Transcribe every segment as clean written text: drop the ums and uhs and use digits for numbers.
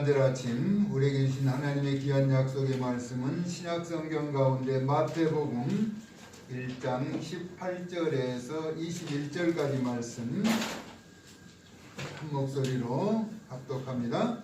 이간절 아침 우리에게 주신 하나님의 귀한 약속의 말씀은 신약성경 가운데 마태복음 1장 18절에서 21절까지 말씀 한 목소리로 합독합니다.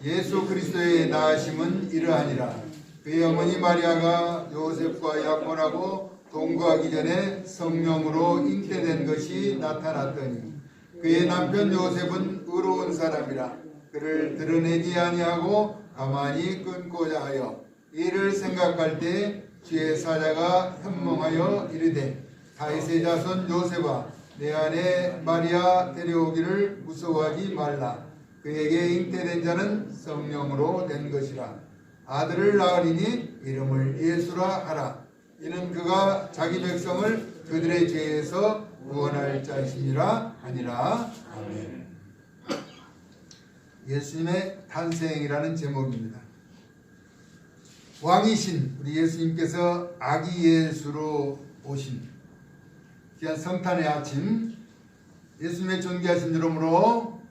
예수 그리스도의 나으심은 이러하니라. 그의 어머니 마리아가 요셉과 약혼하고 동거하기 전에 성령으로 잉태된 것이 나타났더니 그의 남편 요셉은 의로운 사람이라 그를 드러내지 아니하고 가만히 끊고자 하여 이를 생각할 때 주의 사자가 현몽하여 이르되 다윗의 자손 요셉아 내 아내 마리아 데려오기를 무서워하지 말라. 그에게 잉태된 자는 성령으로 된 것이라. 아들을 낳으리니 이름을 예수라 하라. 이는 그가 자기 백성을 그들의 죄에서 구원할 자이시니라 하니라. 아멘. 예수님의 탄생이라는 제목입니다. 왕이신 우리 예수님께서 아기 예수로 오신 귀한 성탄의 아침, 예수님의 존귀하신 이름으로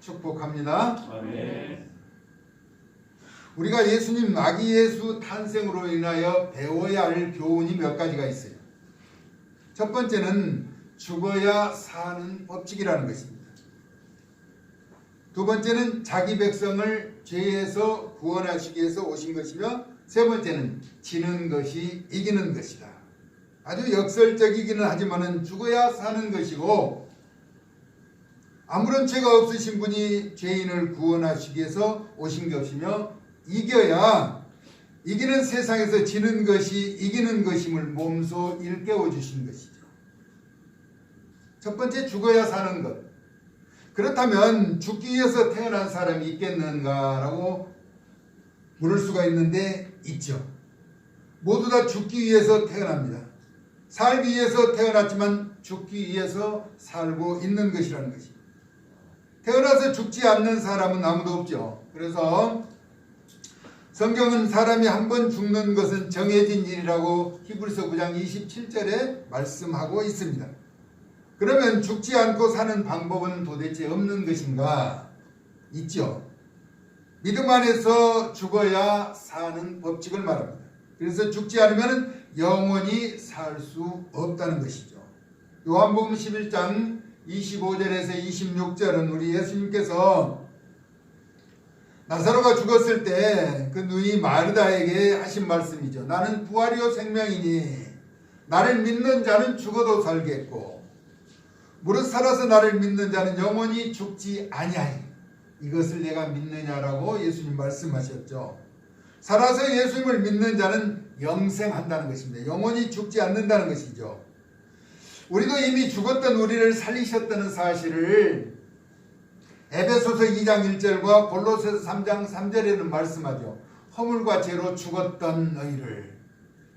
축복합니다. 아멘. 우리가 예수님 아기 예수 탄생으로 인하여 배워야 할 교훈이 몇 가지가 있어요. 첫 번째는 죽어야 사는 법칙이라는 것입니다. 두 번째는 자기 백성을 죄에서 구원하시기 위해서 오신 것이며, 세 번째는 지는 것이 이기는 것이다. 아주 역설적이기는 하지만 죽어야 사는 것이고, 아무런 죄가 없으신 분이 죄인을 구원하시기 위해서 오신 것이며, 이겨야 이기는 세상에서 지는 것이 이기는 것임을 몸소 일깨워 주신 것이죠. 첫 번째, 죽어야 사는 것. 그렇다면 죽기 위해서 태어난 사람이 있겠는가라고 물을 수가 있는데 있죠. 모두 다 죽기 위해서 태어납니다. 살기 위해서 태어났지만 죽기 위해서 살고 있는 것이라는 것입니다. 태어나서 죽지 않는 사람은 아무도 없죠. 그래서 성경은 사람이 한 번 죽는 것은 정해진 일이라고 히브리서 9장 27절에 말씀하고 있습니다. 그러면 죽지 않고 사는 방법은 도대체 없는 것인가? 있죠. 믿음 안에서 죽어야 사는 법칙을 말합니다. 그래서 죽지 않으면 영원히 살 수 없다는 것이죠. 요한복음 11장 25절에서 26절은 우리 예수님께서 나사로가 죽었을 때 그 누이 마르다에게 하신 말씀이죠. 나는 부활이요 생명이니 나를 믿는 자는 죽어도 살겠고 무릇 살아서 나를 믿는 자는 영원히 죽지 아니하리. 이것을 내가 믿느냐라고 예수님 말씀하셨죠. 살아서 예수님을 믿는 자는 영생한다는 것입니다. 영원히 죽지 않는다는 것이죠. 우리도 이미 죽었던 우리를 살리셨다는 사실을 에베소서 2장 1절과 골로새서 3장 3절에는 말씀하죠. 허물과 죄로 죽었던 너희를,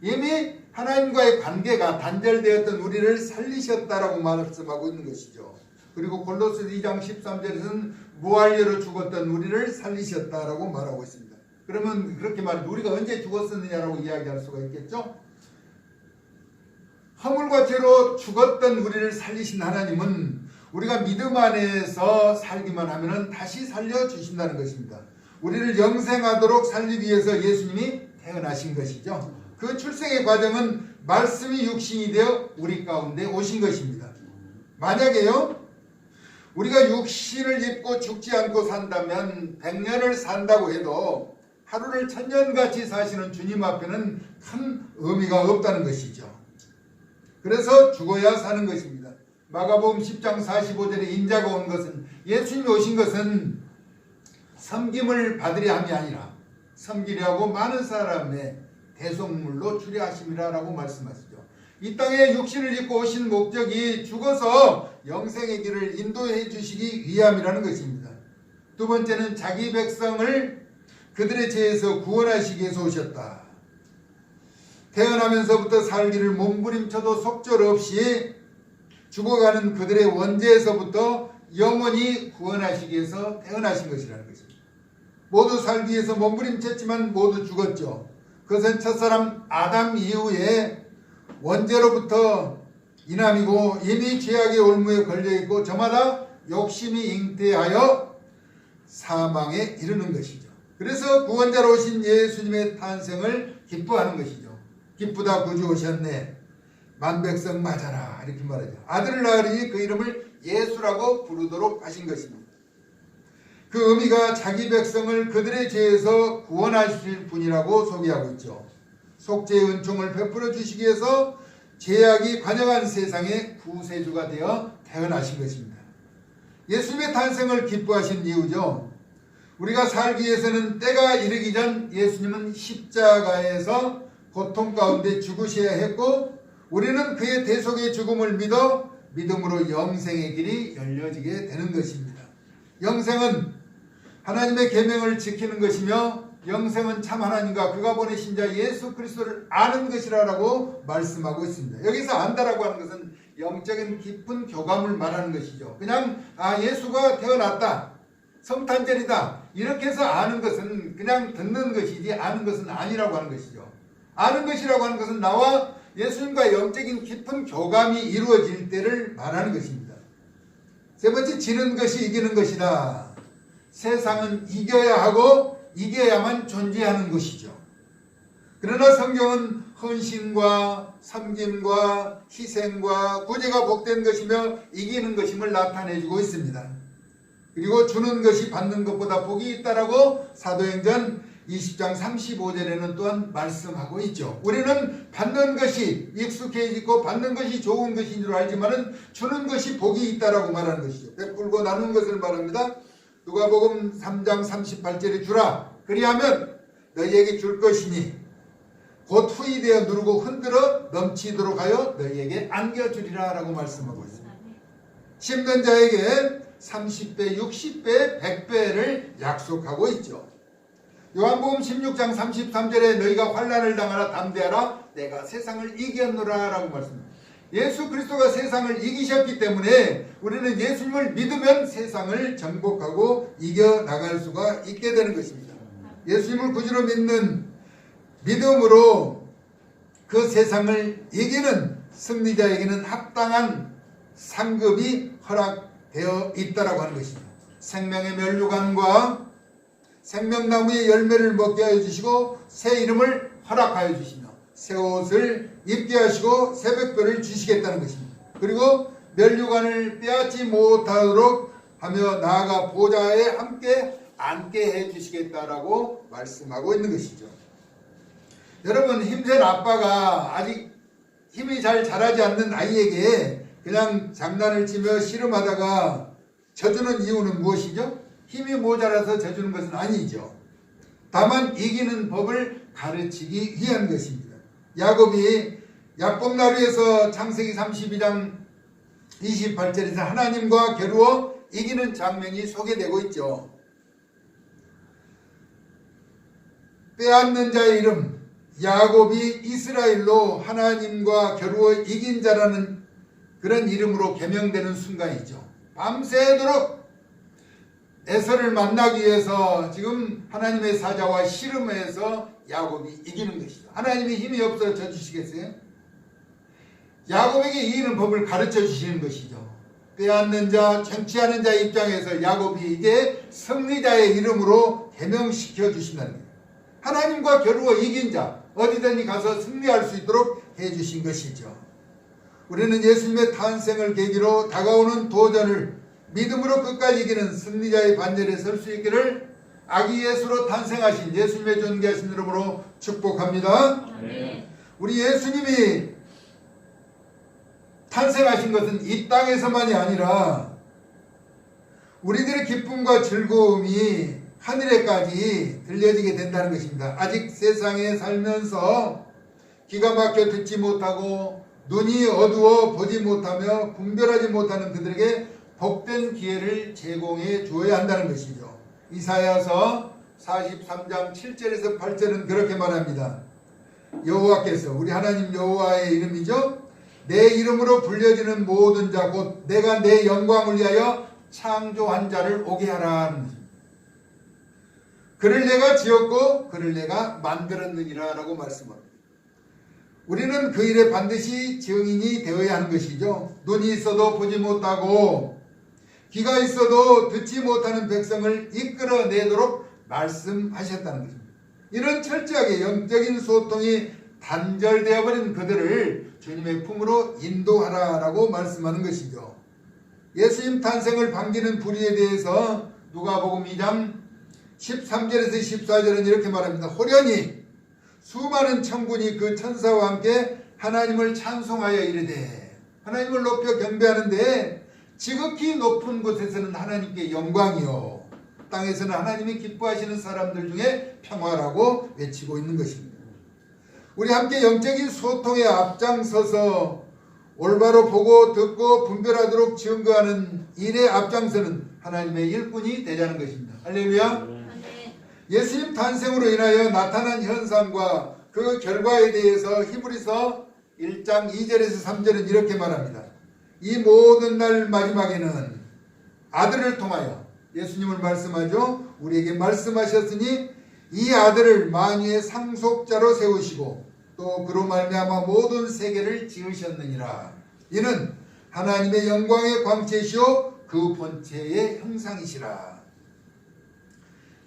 이미 하나님과의 관계가 단절되었던 우리를 살리셨다라고 말씀하고 있는 것이죠. 그리고 골로새서 2장 13절에서는 무할례로 죽었던 우리를 살리셨다라고 말하고 있습니다. 그러면 그렇게 말하면 우리가 언제 죽었었느냐라고 이야기할 수가 있겠죠. 허물과 죄로 죽었던 우리를 살리신 하나님은 우리가 믿음 안에서 살기만 하면 다시 살려주신다는 것입니다. 우리를 영생하도록 살리기 위해서 예수님이 태어나신 것이죠. 그 출생의 과정은 말씀이 육신이 되어 우리 가운데 오신 것입니다. 만약에요, 우리가 육신을 입고 죽지 않고 산다면 100년을 산다고 해도 하루를 1000년같이 사시는 주님 앞에는 큰 의미가 없다는 것이죠. 그래서 죽어야 사는 것입니다. 마가복음 10장 45절에 인자가 온 것은, 예수님이 오신 것은 섬김을 받으려 함이 아니라 섬기려고 많은 사람의 대속물로 주례하심이라고 말씀하시죠. 이 땅에 육신을 입고 오신 목적이 죽어서 영생의 길을 인도해 주시기 위함이라는 것입니다. 두 번째는 자기 백성을 그들의 죄에서 구원하시기 위해서 오셨다. 태어나면서부터 살기를 몸부림쳐도 속절없이 죽어가는 그들의 원죄에서부터 영원히 구원하시기 위해서 태어나신 것이라는 것입니다. 모두 살기 위해서 몸부림쳤지만 모두 죽었죠. 그것은 첫사람 아담 이후에 원죄로부터 이남이고 이미 죄악의 올무에 걸려있고 저마다 욕심이 잉태하여 사망에 이르는 것이죠. 그래서 구원자로 오신 예수님의 탄생을 기뻐하는 것이죠. 기쁘다 구주 오셨네. 만백성 맞아라 이렇게 말하죠. 아들을 낳으니 그 이름을 예수라고 부르도록 하신 것입니다. 그 의미가 자기 백성을 그들의 죄에서 구원하실 분이라고 소개하고 있죠. 속죄의 은총을 베풀어 주시기 위해서 죄악이 관영한 세상의 구세주가 되어 태어나신 것입니다. 예수님의 탄생을 기뻐하신 이유죠. 우리가 살기 위해서는 때가 이르기 전 예수님은 십자가에서 고통 가운데 죽으셔야 했고, 우리는 그의 대속의 죽음을 믿어 믿음으로 영생의 길이 열려지게 되는 것입니다. 영생은 하나님의 계명을 지키는 것이며, 영생은 참 하나님과 그가 보내신 자 예수 그리스도를 아는 것이라고 말씀하고 있습니다. 여기서 안다라고 하는 것은 영적인 깊은 교감을 말하는 것이죠. 그냥 예수가 태어났다, 성탄절이다 이렇게 해서 아는 것은 그냥 듣는 것이지 아는 것은 아니라고 하는 것이죠. 아는 것이라고 하는 것은 나와 예수님과 영적인 깊은 교감이 이루어질 때를 말하는 것입니다. 세 번째, 지는 것이 이기는 것이다. 세상은 이겨야 하고 이겨야만 존재하는 것이죠. 그러나 성경은 헌신과 섬김과 희생과 구제가 복된 것이며 이기는 것임을 나타내주고 있습니다. 그리고 주는 것이 받는 것보다 복이 있다라고 사도행전 20장 35절에는 또한 말씀하고 있죠. 우리는 받는 것이 익숙해지고 받는 것이 좋은 것인 줄 알지만은 주는 것이 복이 있다라고 말하는 것이죠. 베풀고 나누는 것을 말합니다. 누가복음 3장 38절에 주라 그리하면 너희에게 줄 것이니 곧 후이되어 누르고 흔들어 넘치도록 하여 너희에게 안겨주리라 라고 말씀하고 있습니다. 심는 자에게 30배, 60배, 100배를 약속하고 있죠. 요한복음 16장 33절에 너희가 환난을 당하라 담대하라 내가 세상을 이겼노라 라고 말씀합니다. 예수 그리스도가 세상을 이기셨기 때문에 우리는 예수님을 믿으면 세상을 정복하고 이겨나갈 수가 있게 되는 것입니다. 예수님을 구주로 믿는 믿음으로 그 세상을 이기는 승리자에게는 합당한 상급이 허락되어 있다라고 하는 것입니다. 생명의 면류관과 생명나무의 열매를 먹게 하여 주시고 새 이름을 허락하여 주시며 새 옷을 입게 하시고 새벽별을 주시겠다는 것입니다. 그리고 면류관을 빼앗지 못하도록 하며 나아가 보좌에 함께 앉게 해 주시겠다라고 말씀하고 있는 것이죠. 여러분, 힘센 아빠가 아직 힘이 잘 자라지 않는 아이에게 그냥 장난을 치며 씨름하다가 져주는 이유는 무엇이죠? 힘이 모자라서 져주는 것은 아니죠. 다만 이기는 법을 가르치기 위한 것입니다. 야곱이 야복나루에서 창세기 32장 28절에서 하나님과 겨루어 이기는 장면이 소개되고 있죠. 빼앗는 자의 이름, 야곱이 이스라엘로 하나님과 겨루어 이긴 자라는 그런 이름으로 개명되는 순간이죠. 밤새도록 에서를 만나기 위해서 지금 하나님의 사자와 씨름해서 야곱이 이기는 것이죠. 하나님이 힘이 없어 져주시겠어요? 야곱에게 이기는 법을 가르쳐 주시는 것이죠. 빼앗는 자, 쟁취하는 자의 입장에서 야곱이 이제 승리자의 이름으로 개명시켜 주신다는 거예요. 하나님과 겨루어 이긴 자, 어디든지 가서 승리할 수 있도록 해주신 것이죠. 우리는 예수님의 탄생을 계기로 다가오는 도전을 믿음으로 끝까지 이기는 승리자의 반열에 설 수 있기를 아기 예수로 탄생하신 예수님의 존귀하신 이름으로 축복합니다. 네. 우리 예수님이 탄생하신 것은 이 땅에서만이 아니라 우리들의 기쁨과 즐거움이 하늘에까지 들려지게 된다는 것입니다. 아직 세상에 살면서 귀가 막혀 듣지 못하고 눈이 어두워 보지 못하며 분별하지 못하는 그들에게 복된 기회를 제공해 주어야 한다는 것이죠. 이사야서 43장 7절에서 8절은 그렇게 말합니다. 여호와께서, 우리 하나님 여호와의 이름이죠. 내 이름으로 불려지는 모든 자 곧 내가 내 영광을 위하여 창조한 자를 오게 하라. 그를 내가 지었고 그를 내가 만들었느니라 라고 말씀합니다. 우리는 그 일에 반드시 증인이 되어야 하는 것이죠. 눈이 있어도 보지 못하고 귀가 있어도 듣지 못하는 백성을 이끌어내도록 말씀하셨다는 것입니다. 이런 철저하게 영적인 소통이 단절되어 버린 그들을 주님의 품으로 인도하라라고 말씀하는 것이죠. 예수님 탄생을 반기는 불의에 대해서 누가복음 2장 13절에서 14절은 이렇게 말합니다. 호련히 수많은 천군이 그 천사와 함께 하나님을 찬송하여 이르되, 하나님을 높여 경배하는데 지극히 높은 곳에서는 하나님께 영광이요 땅에서는 하나님이 기뻐하시는 사람들 중에 평화라고 외치고 있는 것입니다. 우리 함께 영적인 소통에 앞장서서 올바로 보고 듣고 분별하도록 증거하는 일에 앞장서는 하나님의 일꾼이 되자는 것입니다. 할렐루야. 예수님 탄생으로 인하여 나타난 현상과 그 결과에 대해서 히브리서 1장 2절에서 3절은 이렇게 말합니다. 이 모든 날 마지막에는 아들을 통하여, 예수님을 말씀하죠. 우리에게 말씀하셨으니 이 아들을 만유의 상속자로 세우시고 또 그로 말미암아 모든 세계를 지으셨느니라. 이는 하나님의 영광의 광채시요 그 본체의 형상이시라.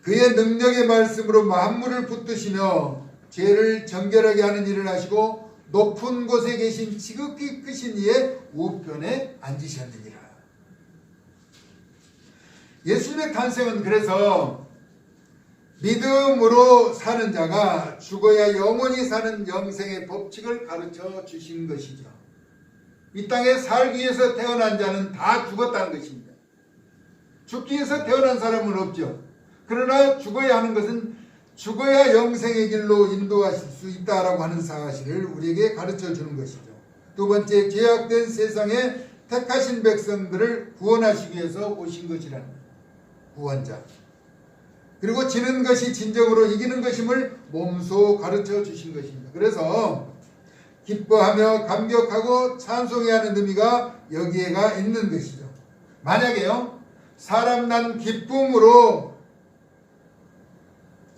그의 능력의 말씀으로 만물을 붙드시며 죄를 정결하게 하는 일을 하시고 높은 곳에 계신 지극히 크신 이의 우편에 앉으셨느니라. 예수님의 탄생은 그래서 믿음으로 사는 자가 죽어야 영원히 사는 영생의 법칙을 가르쳐 주신 것이죠. 이 땅에 살기 위해서 태어난 자는 다 죽었다는 것입니다. 죽기 위해서 태어난 사람은 없죠. 그러나 죽어야 하는 것은 죽어야 영생의 길로 인도하실 수 있다라고 하는 사실을 우리에게 가르쳐 주는 것이죠. 두 번째, 죄악된 세상에 택하신 백성들을 구원하시기 위해서 오신 것이라는 구원자. 그리고 지는 것이 진정으로 이기는 것임을 몸소 가르쳐 주신 것입니다. 그래서 기뻐하며 감격하고 찬송해야 하는 의미가 여기에가 있는 것이죠. 만약에요, 사람 난 기쁨으로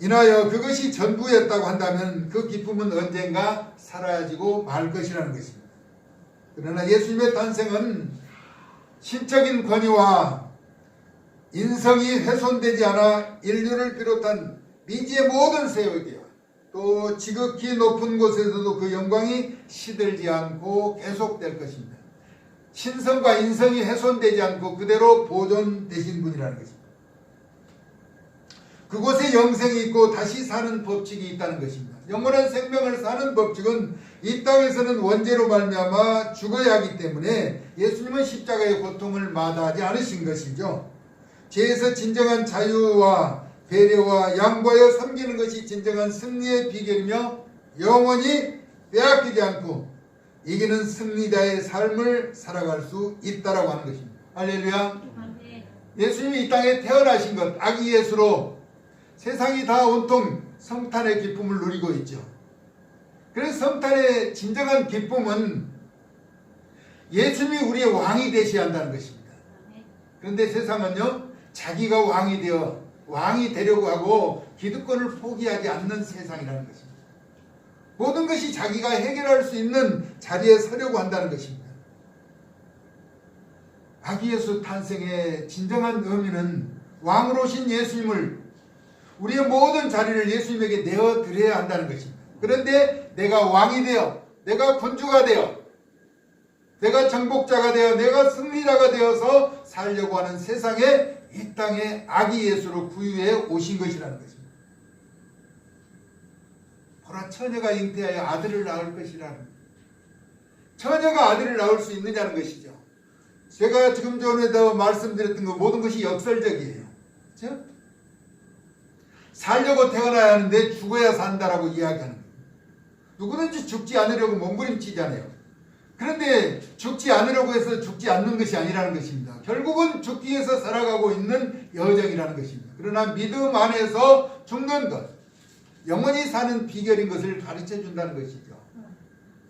인하여 그것이 전부였다고 한다면 그 기쁨은 언젠가 사라지고 말 것이라는 것입니다. 그러나 예수님의 탄생은 신적인 권위와 인성이 훼손되지 않아 인류를 비롯한 미지의 모든 세력이요 또 지극히 높은 곳에서도 그 영광이 시들지 않고 계속될 것입니다. 신성과 인성이 훼손되지 않고 그대로 보존되신 분이라는 것입니다. 그곳에 영생이 있고 다시 사는 법칙이 있다는 것입니다. 영원한 생명을 사는 법칙은 이 땅에서는 원죄로 말미암아 죽어야 하기 때문에 예수님은 십자가의 고통을 마다하지 않으신 것이죠. 죄에서 진정한 자유와 배려와 양보하여 섬기는 것이 진정한 승리의 비결이며 영원히 빼앗기지 않고 이기는 승리자의 삶을 살아갈 수 있다라고 하는 것입니다. 할렐루야. 예수님이 이 땅에 태어나신 것, 아기 예수로 세상이 다 온통 성탄의 기쁨을 누리고 있죠. 그래서 성탄의 진정한 기쁨은 예수님이 우리의 왕이 되셔야 한다는 것입니다. 그런데 세상은요, 자기가 왕이 되려고 하고 기득권을 포기하지 않는 세상이라는 것입니다. 모든 것이 자기가 해결할 수 있는 자리에 서려고 한다는 것입니다. 아기 예수 탄생의 진정한 의미는 왕으로 오신 예수님을 우리의 모든 자리를 예수님에게 내어드려야 한다는 것입니다. 그런데 내가 왕이 되어, 내가 군주가 되어, 내가 정복자가 되어, 내가 승리자가 되어서 살려고 하는 세상에 이 땅에 아기 예수로 구유해 오신 것이라는 것입니다. 보라, 처녀가 잉태하여 아들을 낳을 것이라는, 처녀가 아들을 낳을 수 있느냐는 것이죠. 제가 지금 전에도 말씀드렸던 그 모든 것이 역설적이에요. 그렇죠? 살려고 태어나야 하는데 죽어야 산다라고 이야기하는 거예요. 누구든지 죽지 않으려고 몸부림치잖아요. 그런데 죽지 않으려고 해서 죽지 않는 것이 아니라는 것입니다. 결국은 죽기 위해서 살아가고 있는 여정이라는 것입니다. 그러나 믿음 안에서 죽는 것, 영원히 사는 비결인 것을 가르쳐 준다는 것이죠.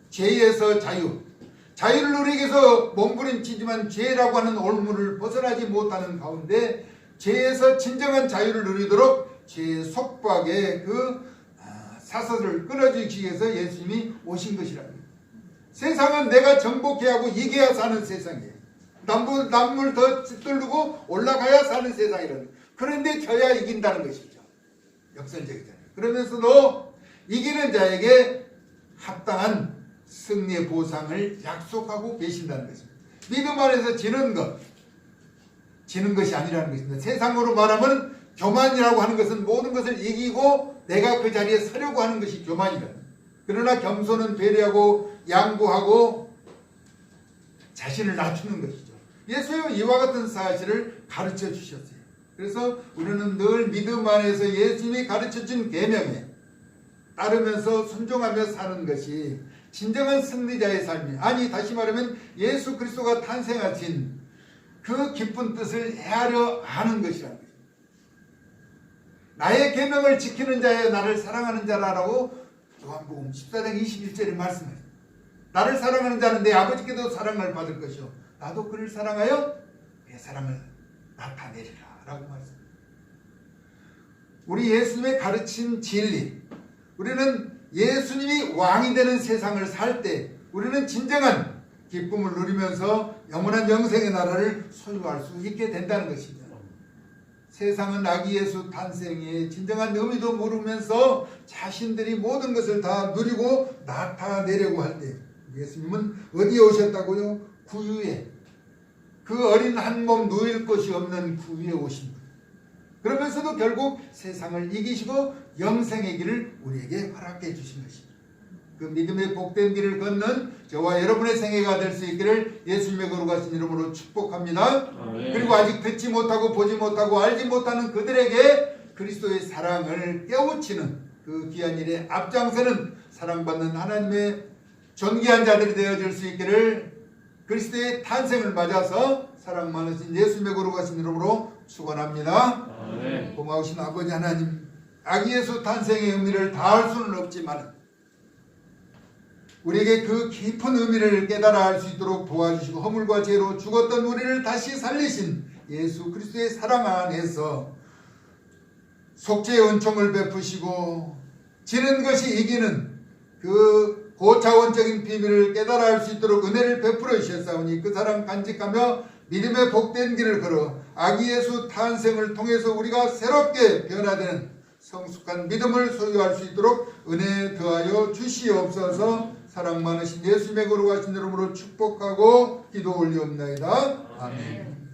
죄에서 자유를 누리기 위해서 몸부림치지만 죄라고 하는 올무를 벗어나지 못하는 가운데 죄에서 진정한 자유를 누리도록 죄의 속박의 그 사슬을 끊어주기 위해서 예수님이 오신 것이랍니다. 세상은 내가 정복해야 하고 이겨야 사는 세상이에요. 남물 더 뚫고 올라가야 사는 세상이라는. 그런데 져야 이긴다는 것이죠. 역설적이잖아요. 그러면서도 이기는 자에게 합당한 승리의 보상을 약속하고 계신다는 것입니다. 믿음 안에서 지는 것이 아니라는 것입니다. 세상으로 말하면 교만이라고 하는 것은 모든 것을 이기고 내가 그 자리에 서려고 하는 것이 교만이다. 그러나 겸손은 배려하고 양보하고 자신을 낮추는 것이죠. 예수님은 이와 같은 사실을 가르쳐 주셨어요. 그래서 우리는 늘 믿음 안에서 예수님이 가르쳐준 계명에 따르면서 순종하며 사는 것이 진정한 승리자의 삶이, 아니 다시 말하면 예수 그리스도가 탄생하신 그 기쁜 뜻을 헤아려 아는 것이라는 거죠. 나의 계명을 지키는 자여 나를 사랑하는 자라라고 요한복음 14장 21절에 말씀하십니다. 나를 사랑하는 자는 내 아버지께도 사랑을 받을 것이요 나도 그를 사랑하여 내 사랑을 나타내리라 라고 말씀합니다. 우리 예수님의 가르친 진리, 우리는 예수님이 왕이 되는 세상을 살 때 우리는 진정한 기쁨을 누리면서 영원한 영생의 나라를 소유할 수 있게 된다는 것입니다. 세상은 아기 예수 탄생의 진정한 의미도 모르면서 자신들이 모든 것을 다 누리고 나타내려고 할 때 예수님은 어디에 오셨다고요? 구유에, 그 어린 한 몸 누일 곳이 없는 구유에 오신 분. 그러면서도 결국 세상을 이기시고 영생의 길을 우리에게 허락해 주신 것입니다. 그 믿음의 복된 길을 걷는 저와 여러분의 생애가 될 수 있기를 예수님의 거룩하신 이름으로 축복합니다. 아멘. 그리고 아직 듣지 못하고 보지 못하고 알지 못하는 그들에게 그리스도의 사랑을 깨우치는 그 귀한 일에 앞장서는 사랑받는 하나님의 존귀한 자들이 되어질 수 있기를 그리스도의 탄생을 맞아서 사랑 많으신 예수님의 거룩하신 이름으로 축원합니다. 아멘. 고마우신 아버지 하나님, 아기 예수 탄생의 의미를 다할 수는 없지만 우리에게 그 깊은 의미를 깨달아 알 수 있도록 도와주시고 허물과 죄로 죽었던 우리를 다시 살리신 예수 그리스도의 사랑 안에서 속죄의 은총을 베푸시고 지는 것이 이기는 그 고차원적인 비밀을 깨달아 알 수 있도록 은혜를 베풀어 주셨사오니 그 사랑 간직하며 믿음의 복된 길을 걸어 아기 예수 탄생을 통해서 우리가 새롭게 변화되는 성숙한 믿음을 소유할 수 있도록 은혜 더하여 주시옵소서. 사랑 많으신 예수님의 거룩하신 이름으로 축복하고 기도 올리옵나이다. 아멘.